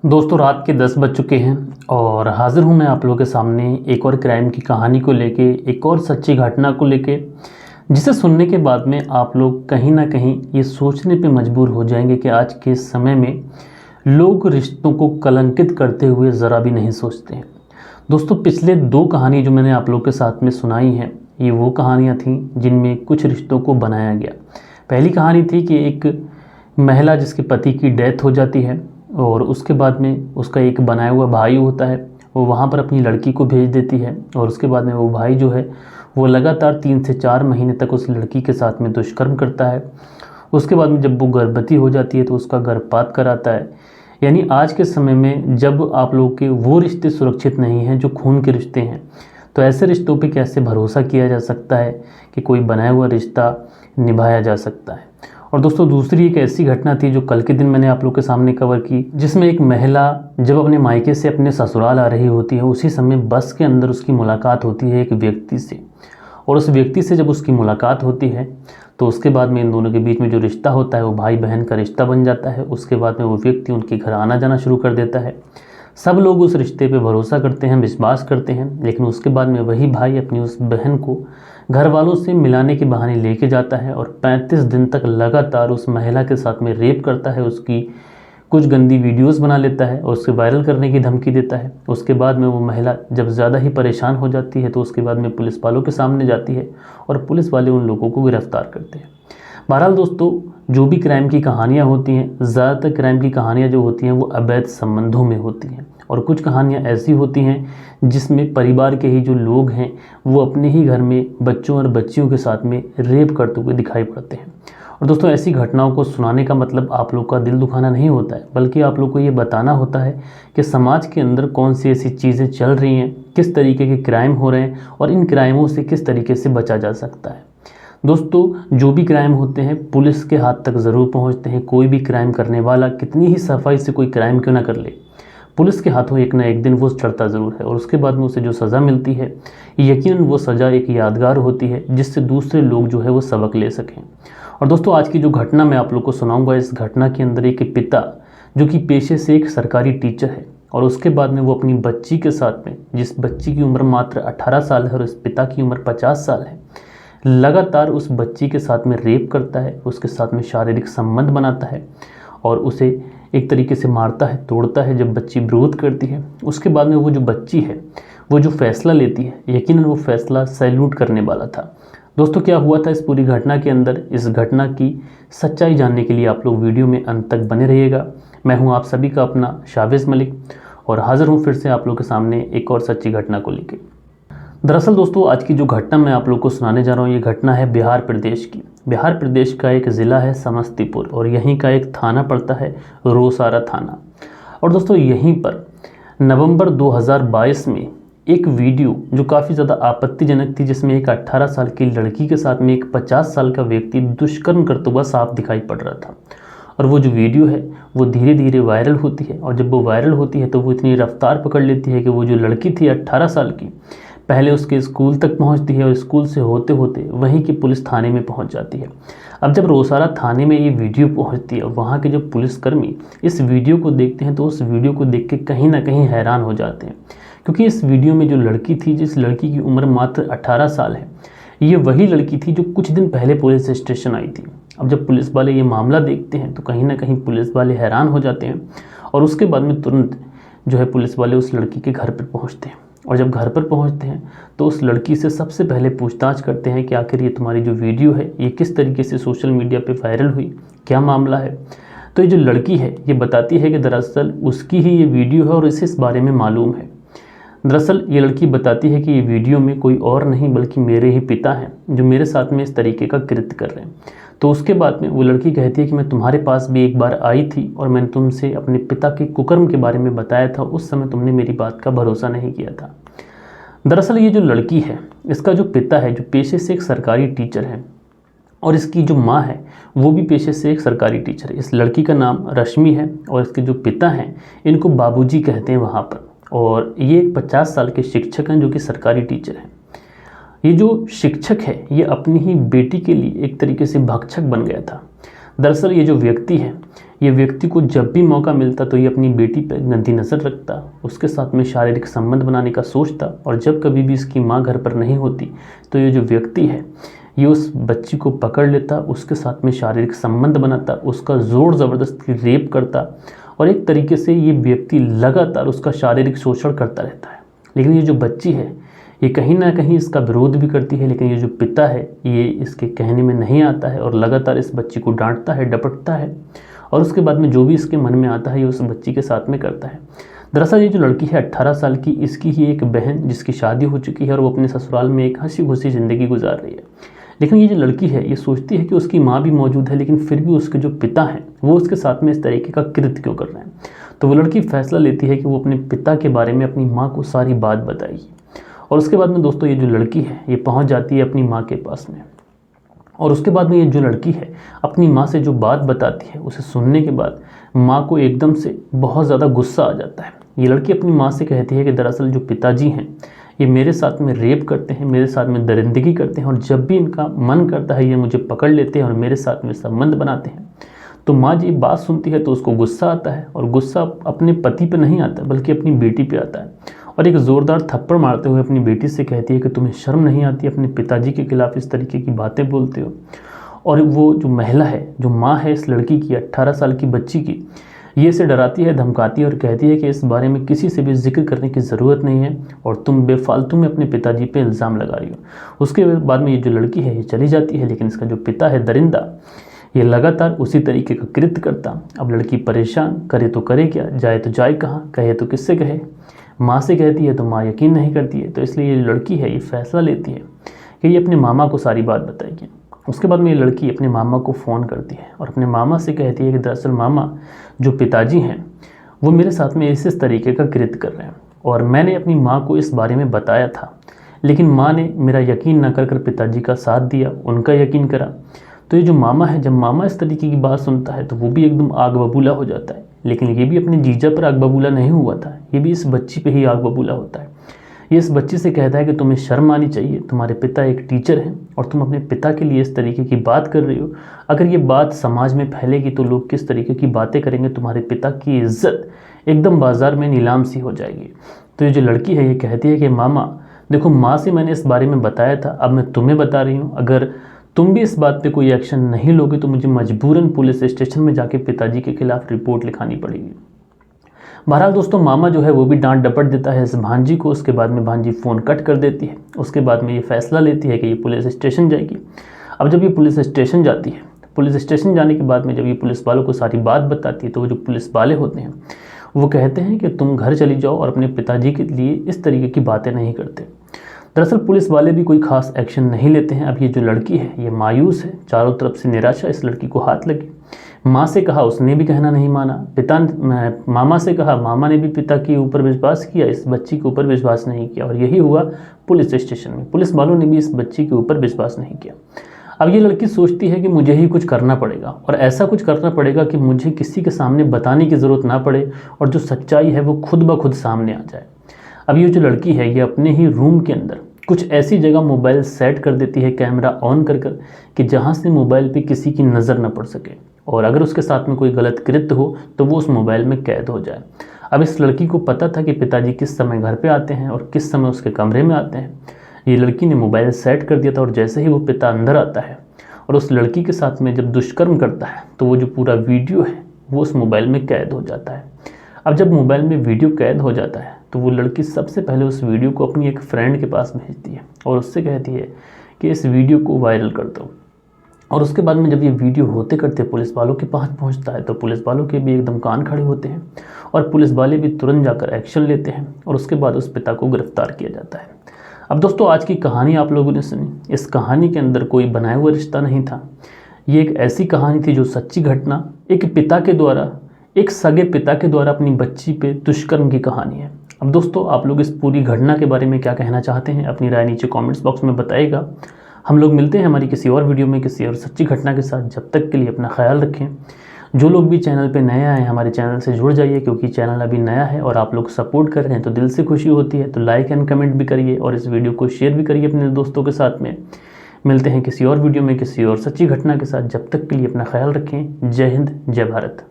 दोस्तों रात के 10 बज चुके हैं और हाज़िर हूं मैं आप लोगों के सामने एक और क्राइम की कहानी को लेके, एक और सच्ची घटना को लेके, जिसे सुनने के बाद में आप लोग कहीं ना कहीं ये सोचने पे मजबूर हो जाएंगे कि आज के समय में लोग रिश्तों को कलंकित करते हुए ज़रा भी नहीं सोचते हैं। दोस्तों पिछले दो कहानी जो मैंने आप लोग के साथ में सुनाई हैं, ये वो कहानियाँ थीं जिनमें कुछ रिश्तों को बनाया गया। पहली कहानी थी कि एक महिला जिसके पति की डेथ हो जाती है और उसके बाद में उसका एक बनाया हुआ भाई होता है, वो वहाँ पर अपनी लड़की को भेज देती है और उसके बाद में वो भाई जो है वो लगातार 3 से 4 महीने तक उस लड़की के साथ में दुष्कर्म करता है। उसके बाद में जब वो गर्भवती हो जाती है तो उसका गर्भपात कराता है। यानी आज के समय में जब आप लोग के वो रिश्ते सुरक्षित नहीं हैं जो खून के रिश्ते हैं, तो ऐसे रिश्तों पे कैसे भरोसा किया जा सकता है कि कोई बनाया हुआ रिश्ता निभाया जा सकता है। और दोस्तों दूसरी एक ऐसी घटना थी जो कल के दिन मैंने आप लोग के सामने कवर की, जिसमें एक महिला जब अपने मायके से अपने ससुराल आ रही होती है, उसी समय बस के अंदर उसकी मुलाकात होती है एक व्यक्ति से। और उस व्यक्ति से जब उसकी मुलाकात होती है तो उसके बाद में इन दोनों के बीच में जो रिश्ता होता है वो भाई बहन का रिश्ता बन जाता है। उसके बाद में वो व्यक्ति उनके घर आना जाना शुरू कर देता है। सब लोग उस रिश्ते पे भरोसा करते हैं, विश्वास करते हैं, लेकिन उसके बाद में वही भाई अपनी उस बहन को घर वालों से मिलाने के बहाने लेके जाता है और 35 दिन तक लगातार उस महिला के साथ में रेप करता है, उसकी कुछ गंदी वीडियोस बना लेता है और उसे वायरल करने की धमकी देता है। उसके बाद में वो महिला जब ज़्यादा ही परेशान हो जाती है तो उसके बाद में पुलिस वालों के सामने जाती है और पुलिस वाले उन लोगों को गिरफ्तार करते हैं। बहरहाल दोस्तों, जो भी क्राइम की कहानियाँ होती हैं, ज़्यादातर क्राइम की कहानियाँ जो होती हैं वो अवैध संबंधों में होती हैं और कुछ कहानियाँ ऐसी होती हैं जिसमें परिवार के ही जो लोग हैं वो अपने ही घर में बच्चों और बच्चियों के साथ में रेप करते हुए दिखाई पड़ते हैं। और दोस्तों ऐसी घटनाओं को सुनाने का मतलब आप लोग का दिल दुखाना नहीं होता है, बल्कि आप लोग को ये बताना होता है कि समाज के अंदर कौन सी ऐसी चीज़ें चल रही हैं, किस तरीके के क्राइम हो रहे हैं और इन क्राइमों से किस तरीके से बचा जा सकता है। दोस्तों जो भी क्राइम होते हैं पुलिस के हाथ तक ज़रूर पहुंचते हैं। कोई भी क्राइम करने वाला कितनी ही सफाई से कोई क्राइम क्यों ना कर ले, पुलिस के हाथों एक ना एक दिन वो चढ़ता ज़रूर है और उसके बाद में उसे जो सज़ा मिलती है यकीनन वो सज़ा एक यादगार होती है जिससे दूसरे लोग जो है वो सबक ले सकें। और दोस्तों आज की जो घटना मैं आप लोग को सुनाऊंगा, इस घटना के अंदर एक पिता जो कि पेशे से एक सरकारी टीचर है और उसके बाद में वो अपनी बच्ची के साथ में, जिस बच्ची की उम्र मात्र 18 साल है और इस पिता की उम्र 50 साल है, लगातार उस बच्ची के साथ में रेप करता है, उसके साथ में शारीरिक संबंध बनाता है और उसे एक तरीके से मारता है, तोड़ता है। जब बच्ची विरोध करती है उसके बाद में वो जो बच्ची है वो जो फैसला लेती है, यकीनन वो फैसला सैल्यूट करने वाला था। दोस्तों क्या हुआ था इस पूरी घटना के अंदर, इस घटना की सच्चाई जानने के लिए आप लोग वीडियो में अंत तक बने रहिएगा। मैं हूं आप सभी का अपना शावेज़ मलिक और हाज़िर हूं फिर से आप लोग के सामने एक और सच्ची घटना को लेकर। दरअसल दोस्तों आज की जो घटना मैं आप लोग को सुनाने जा रहा हूँ, ये घटना है बिहार प्रदेश की। बिहार प्रदेश का एक ज़िला है समस्तीपुर और यहीं का एक थाना पड़ता है रोसारा थाना। और दोस्तों यहीं पर नवंबर 2022 में एक वीडियो जो काफ़ी ज़्यादा आपत्तिजनक थी, जिसमें एक 18 साल की लड़की के साथ में एक 50 साल का व्यक्ति दुष्कर्म करते हुआ साफ दिखाई पड़ रहा था। और वो जो वीडियो है वो धीरे धीरे वायरल होती है और जब वो वायरल होती है तो वो इतनी रफ्तार पकड़ लेती है कि वो जो लड़की थी 18 साल की, पहले उसके स्कूल तक पहुंचती है और स्कूल से होते होते वहीं की पुलिस थाने में पहुंच जाती है। अब जब रोसारा थाने में ये वीडियो पहुंचती है, वहाँ के जो पुलिसकर्मी इस वीडियो को देखते हैं तो उस वीडियो को देख के कहीं ना कहीं हैरान हो जाते हैं, क्योंकि इस वीडियो में जो लड़की थी, जिस लड़की की उम्र मात्र 18 साल है, ये वही लड़की थी जो कुछ दिन पहले पुलिस स्टेशन आई थी। अब जब पुलिस वाले ये मामला देखते हैं तो कहीं ना कहीं पुलिस वाले हैरान हो जाते हैं और उसके बाद में तुरंत जो है पुलिस वाले उस लड़की के घर पर पहुँचते हैं। और जब घर पर पहुंचते हैं तो उस लड़की से सबसे पहले पूछताछ करते हैं कि आखिर ये तुम्हारी जो वीडियो है ये किस तरीके से सोशल मीडिया पे वायरल हुई, क्या मामला है। तो ये जो लड़की है ये बताती है कि दरअसल उसकी ही ये वीडियो है और इसे इस बारे में मालूम है। दरअसल ये लड़की बताती है कि ये वीडियो में कोई और नहीं बल्कि मेरे ही पिता हैं जो मेरे साथ में इस तरीके का कृत्य कर रहे हैं। तो उसके बाद में वो लड़की कहती है कि मैं तुम्हारे पास भी एक बार आई थी और मैंने तुमसे अपने पिता के कुकर्म के बारे में बताया था, उस समय तुमने मेरी बात का भरोसा नहीं किया था। दरअसल ये जो लड़की है, इसका जो पिता है जो पेशे से एक सरकारी टीचर है और इसकी जो माँ है वो भी पेशे से एक सरकारी टीचर है। इस लड़की का नाम रश्मि है और इसके जो पिता हैं इनको बाबूजी कहते हैं वहाँ पर, और ये 50 साल के शिक्षक हैं जो कि सरकारी टीचर हैं। ये जो शिक्षक है ये अपनी ही बेटी के लिए एक तरीके से भक्षक बन गया था। दरअसल ये जो व्यक्ति है ये व्यक्ति को जब भी मौका मिलता तो ये अपनी बेटी पर गंदी नज़र रखता, उसके साथ में शारीरिक संबंध बनाने का सोचता, और जब कभी भी इसकी माँ घर पर नहीं होती तो ये जो व्यक्ति है ये उस बच्ची को पकड़ लेता, उसके साथ में शारीरिक संबंध बनाता, उसका ज़ोर ज़बरदस्ती रेप करता, और एक तरीके से ये व्यक्ति लगातार उसका शारीरिक शोषण करता रहता है। लेकिन ये जो बच्ची है ये कहीं ना कहीं इसका विरोध भी करती है, लेकिन ये जो पिता है ये इसके कहने में नहीं आता है और लगातार इस बच्ची को डांटता है, डपटता है, और उसके बाद में जो भी इसके मन में आता है ये उस बच्ची के साथ में करता है। दरअसल ये जो लड़की है 18 साल की, इसकी ही एक बहन जिसकी शादी हो चुकी है और वो अपने ससुराल में एक हंसी खुशी ज़िंदगी गुजार रही है। लेकिन ये जो लड़की है ये सोचती है कि उसकी माँ भी मौजूद है, लेकिन फिर भी उसके जो पिता हैं वो उसके साथ में इस तरीके का कृत्य क्यों कर रहे हैं। तो वो लड़की फैसला लेती है कि वो अपने पिता के बारे में अपनी माँ को सारी बात बताएगी। और उसके बाद में दोस्तों ये जो लड़की है ये पहुँच जाती है अपनी माँ के पास में, और उसके बाद में ये जो लड़की है अपनी माँ से जो बात बताती है उसे सुनने के बाद माँ को एकदम से बहुत ज़्यादा गुस्सा आ जाता है। ये लड़की अपनी माँ से कहती है कि दरअसल जो पिताजी हैं ये मेरे साथ में रेप करते हैं, मेरे साथ में दरिंदगी करते हैं, और जब भी इनका मन करता है ये मुझे पकड़ लेते हैं और मेरे साथ में संबंध बनाते हैं। तो माँ जी बात सुनती है तो उसको गुस्सा आता है, और गुस्सा अपने पति पे नहीं आता बल्कि अपनी बेटी पे आता है, और एक ज़ोरदार थप्पड़ मारते हुए अपनी बेटी से कहती है कि तुम्हें शर्म नहीं आती, अपने पिताजी के खिलाफ़ इस तरीके की बातें बोलते हो। और वो जो महिला है, जो माँ है इस लड़की की 18 साल की बच्ची की, ये इसे डराती है, धमकाती है और कहती है कि इस बारे में किसी से भी जिक्र करने की ज़रूरत नहीं है और तुम बेफालतू में अपने पिताजी पे इल्ज़ाम लगा रही हो। उसके बाद में ये जो लड़की है ये चली जाती है, लेकिन इसका जो पिता है दरिंदा ये लगातार उसी तरीके का कृत्य करता। अब लड़की परेशान, करे तो करे क्या, जाए तो जाए कहाँ, कहे तो किससे कहे। माँ से कहती है तो माँ यकीन नहीं करती है, तो इसलिए ये लड़की है ये फैसला लेती है कि ये अपने मामा को सारी बात बताएगी। उसके बाद में ये लड़की अपने मामा को फ़ोन करती है और अपने मामा से कहती है कि दरअसल मामा जो पिताजी हैं वो मेरे साथ में इस तरीके का कृत्य कर रहे हैं, और मैंने अपनी माँ को इस बारे में बताया था, लेकिन माँ ने मेरा यकीन न कर पिताजी का साथ दिया, उनका यकीन करा। तो ये जो मामा है, जब मामा इस तरीके की बात सुनता है तो वो भी एकदम आग बबूला हो जाता है। लेकिन ये भी अपने जीजा पर आग बबूला नहीं हुआ था, ये भी इस बच्ची पे ही आग बबूला होता है। ये इस बच्ची से कहता है कि तुम्हें शर्म आनी चाहिए, तुम्हारे पिता एक टीचर हैं और तुम अपने पिता के लिए इस तरीके की बात कर रही हो। अगर ये बात समाज में फैलेगी तो लोग किस तरीके की बातें करेंगे, तुम्हारे पिता की इज्जत एकदम बाज़ार में नीलाम सी हो जाएगी। तो ये जो लड़की है ये कहती है कि मामा देखो, माँ से मैंने इस बारे में बताया था, अब मैं तुम्हें बता रही हूँ, अगर तुम भी इस बात पे कोई एक्शन नहीं लोगे तो मुझे मजबूरन पुलिस स्टेशन में जाके पिताजी के खिलाफ रिपोर्ट लिखानी पड़ेगी। बहरहाल दोस्तों मामा जो है वो भी डांट डपट देता है इस भांजी को। उसके बाद में भांजी फ़ोन कट कर देती है। उसके बाद में ये फैसला लेती है कि ये पुलिस स्टेशन जाएगी। अब जब ये पुलिस स्टेशन जाती है, पुलिस स्टेशन जाने के बाद में जब ये पुलिस वालों को सारी बात बताती है तो वो जो पुलिस वाले होते हैं वो कहते हैं कि तुम घर चली जाओ और अपने पिताजी के लिए इस तरीके की बातें नहीं करते। दरअसल पुलिस वाले भी कोई खास एक्शन नहीं लेते हैं। अब ये जो लड़की है ये मायूस है, चारों तरफ से निराशा इस लड़की को हाथ लगी। माँ से कहा, उसने भी कहना नहीं माना। मामा से कहा, मामा ने भी पिता के ऊपर विश्वास किया, इस बच्ची के ऊपर विश्वास नहीं किया, और यही हुआ पुलिस स्टेशन में। पुलिस वालों ने भी इस बच्ची के ऊपर विश्वास नहीं किया। अब ये लड़की सोचती है कि मुझे ही कुछ करना पड़ेगा, और ऐसा कुछ करना पड़ेगा कि मुझे किसी के सामने बताने की ज़रूरत ना पड़े और जो सच्चाई है वो खुद ब खुद सामने आ जाए। अब ये जो लड़की है ये अपने ही रूम के अंदर कुछ ऐसी जगह मोबाइल सेट कर देती है, कैमरा ऑन कर कि जहाँ से मोबाइल पे किसी की नज़र न पड़ सके, और अगर उसके साथ में कोई गलत कृत्य हो तो वो उस मोबाइल में कैद हो जाए। अब इस लड़की को पता था कि पिताजी किस समय घर पे आते हैं और किस समय उसके कमरे में आते हैं। ये लड़की ने मोबाइल सेट कर दिया था, और जैसे ही वो पिता अंदर आता है और उस लड़की के साथ में जब दुष्कर्म करता है तो वो जो पूरा वीडियो है वो उस मोबाइल में कैद हो जाता है। अब जब मोबाइल में वीडियो कैद हो जाता है तो वो लड़की सबसे पहले उस वीडियो को अपनी एक फ्रेंड के पास भेजती है और उससे कहती है कि इस वीडियो को वायरल कर दो। और उसके बाद में जब ये वीडियो होते करते पुलिस वालों के पास पहुंचता है तो पुलिस वालों के भी एकदम कान खड़े होते हैं, और पुलिस वाले भी तुरंत जाकर एक्शन लेते हैं, और उसके बाद उस पिता को गिरफ्तार किया जाता है। अब दोस्तों आज की कहानी आप लोगों ने सुनी। इस कहानी के अंदर कोई बनाया हुआ रिश्ता नहीं था। ये एक ऐसी कहानी थी जो सच्ची घटना, एक पिता के द्वारा, एक सगे पिता के द्वारा अपनी बच्ची पे दुष्कर्म की कहानी है। अब दोस्तों आप लोग इस पूरी घटना के बारे में क्या कहना चाहते हैं, अपनी राय नीचे कमेंट्स बॉक्स में बताइएगा। हम लोग मिलते हैं हमारी किसी और वीडियो में किसी और सच्ची घटना के साथ। जब तक के लिए अपना ख्याल रखें। जो लोग भी चैनल पे नए आए हैं हमारे चैनल से जुड़ जाइए, क्योंकि चैनल अभी नया है और आप लोग सपोर्ट कर रहे हैं तो दिल से खुशी होती है। तो लाइक एंड कमेंट भी करिए और इस वीडियो को शेयर भी करिए अपने दोस्तों के साथ में। मिलते हैं किसी और वीडियो में किसी और सच्ची घटना के साथ। जब तक के लिए अपना ख्याल रखें। जय हिंद, जय भारत।